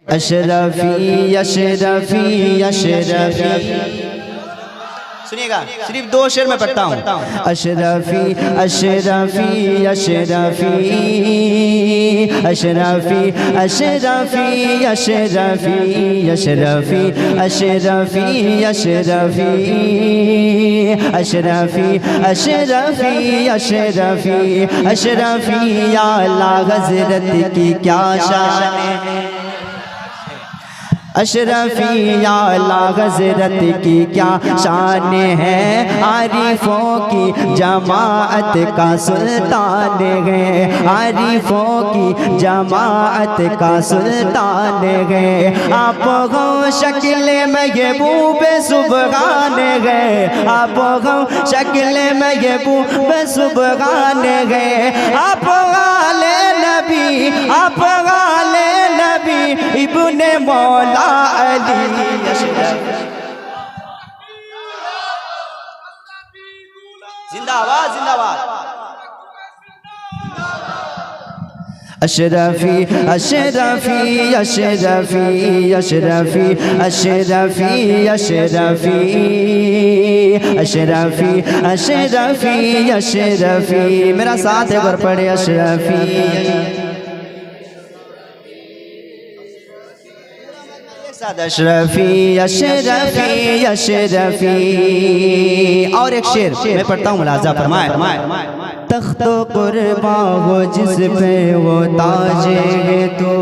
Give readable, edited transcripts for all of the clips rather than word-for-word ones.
अशरफी अशरफी अशरफी। सुनिएगा, सिर्फ 2 शेर में पढ़ता हूँ। अशरफी अशरफी अशरफी अशरफी अशरफी अशरफी अशरफी अशरफी अशरफी अशरफी अशरफी अशरफी अशरफी या अल्लाह हज़रत की क्या शान है। अशरफी या अल्लाह हज़रत की क्या शान है। आरिफों की जमाअत का सुल्तान है। आरिफों की जमाअत का सुल्तान है। आप हो शक्ल महबूब सुबहान है। आप हो शक्ल महबूब सुबहान है। आप वाले नबी, आप वाले नबी इब्ने मौला अली। जिंदाबाद जिंदाबाद। अशरफी अशरफी अशरफी अशरफी अशरफी अशरफी अशरफी अशरफी अशरफी। मेरा साथ एक बार पढ़े अशरफी अशरफी अशरफी अशरफी। और एक शेर मैं पढ़ता हूँ, मुलाजा फरमाए। तख्तो कुर्बा हो जिस पे वो ताज है तो,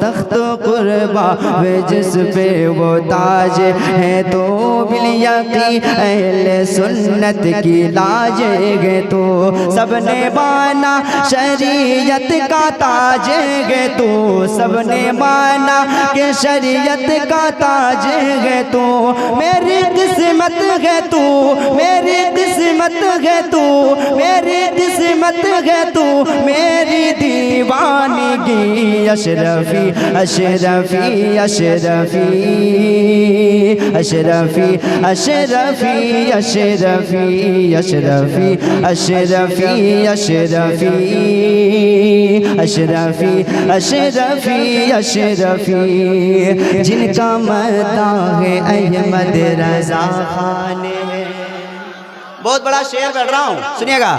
तख्तो कुर्बा वे जिस पे वो ताज है तो, बिलयकी अहले सुन्नत की लाज है तो, सबने माना शरीयत का ताज है तो, सबने माना के शरीयत का ताज है तो, मेरी किस्मत है तू, मेरी किस्मत है तू, मेरी किस्मत है तू, मेरी दीवानगी। अशरफी अशरफी अशरफी अशरफी अशरफी अशरफी अशरफी अशरफी अशरफी अशरफी अशरफी अशरफी। जिनका मता है अहमद रज़ा खान में। बहुत बड़ा शेर पढ़ रहा हूँ, सुनिएगा।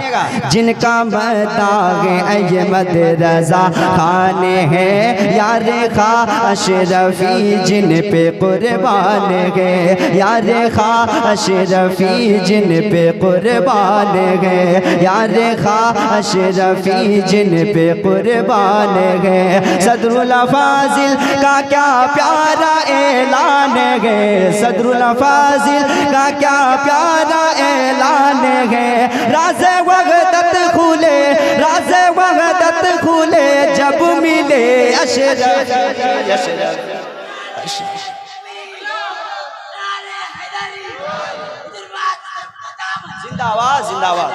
जिनका मताग अहमद रज़ा खान है, यार खा अशरफी जिन पे कुर्बान है। यार खा अशरफी जिन पे कुर्बान है। यार खा अशरफी जिन पे कुर्बान है। सदरुल फाजिल का क्या प्यारा ऐलान है। सदरुल फाजिल का क्या प्यारा ऐलान है। राज़ वहदत खुले, राज़ वहदत खुले जब मिले अशरफी अशरफी। जिंदाबाद जिंदाबाद।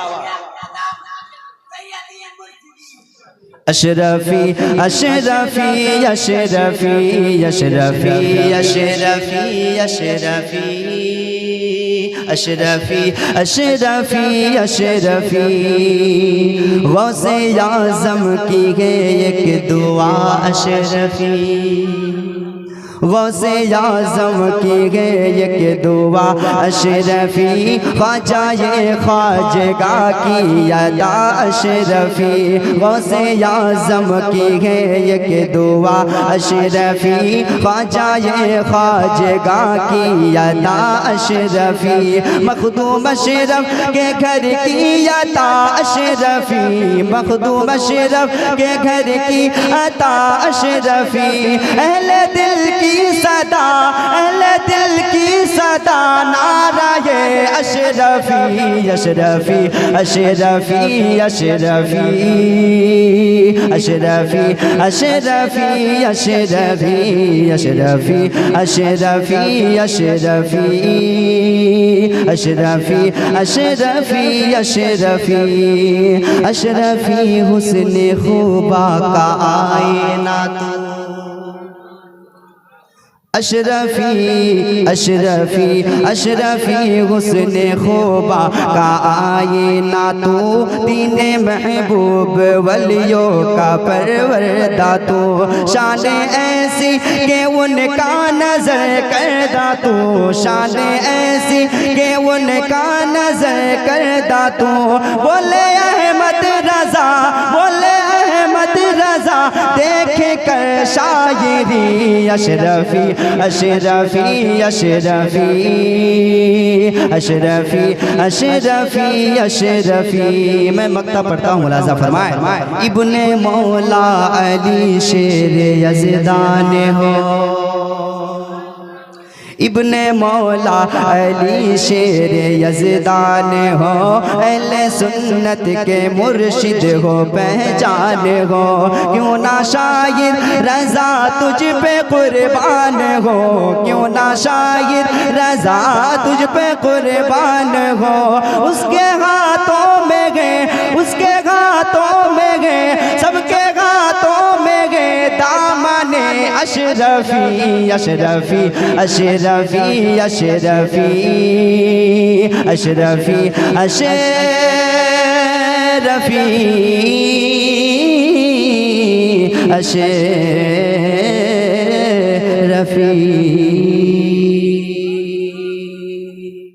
अशरफी अशरफी अशरफी अशरफी अशरफी अशरफी अशरफी अशरफी अशरफी। गौसे आज़म की है एक दुआ अशरफी। गौसे आज़म की है एक दुआ अशरफी। ख्वाजा ये ख्वाजगा की अदा अशरफी। गौसे आज़म की है एक दुआ अशरफी। ख्वाजा ये ख्वाजगा की अदा अशरफी। मखदूम अशरफ के घर की अता अशरफी। मखदूम अशरफ के घर की अता अशरफी। अहले दिल की सदा, अहले दिल की सदा नारा ये अशरफी अशरफी अशरफी अशरफी अशरफी अशरफी अशरफी अशरफी अशरफी अशरफी अशरफी अशरफी अशरफी अशरफी। हुस्न खूबा का आईना तू, अशरफी अशरफी अशरफी हुस्ने खूबा का आईना तू, दीने महबूब वलियों का परवरदा तू, शान ऐसी के उनका नजर करदा तू, शान ऐसी के उनका नजर करदा तू। बोले अहमद रजा, बोले अहमद रजा, देख कर शायरी अशरफी अशरफी अशरफी अशरफी अशरफी अशरफी। मैं मक्ता पढ़ता हूँ, मुलाजा फरमाए। इब्ने मौला अली शेर यज़दान हो, इब्ने मौला अली शेर यज़दान हो, अहले सुन्नत के मुर्शिद हो पहचान हो। क्यों ना शायद रज़ा तुझ पे कुर्बान हो, क्यों ना शायद रज़ा तुझ पे कुर्बान हो। उसके हाथों में गए, उसके हाथों में गए, सबके हाथों में गए दामने अशरफी अशरफी अशरफी अशरफी अशरफी अशरफी अशरफी।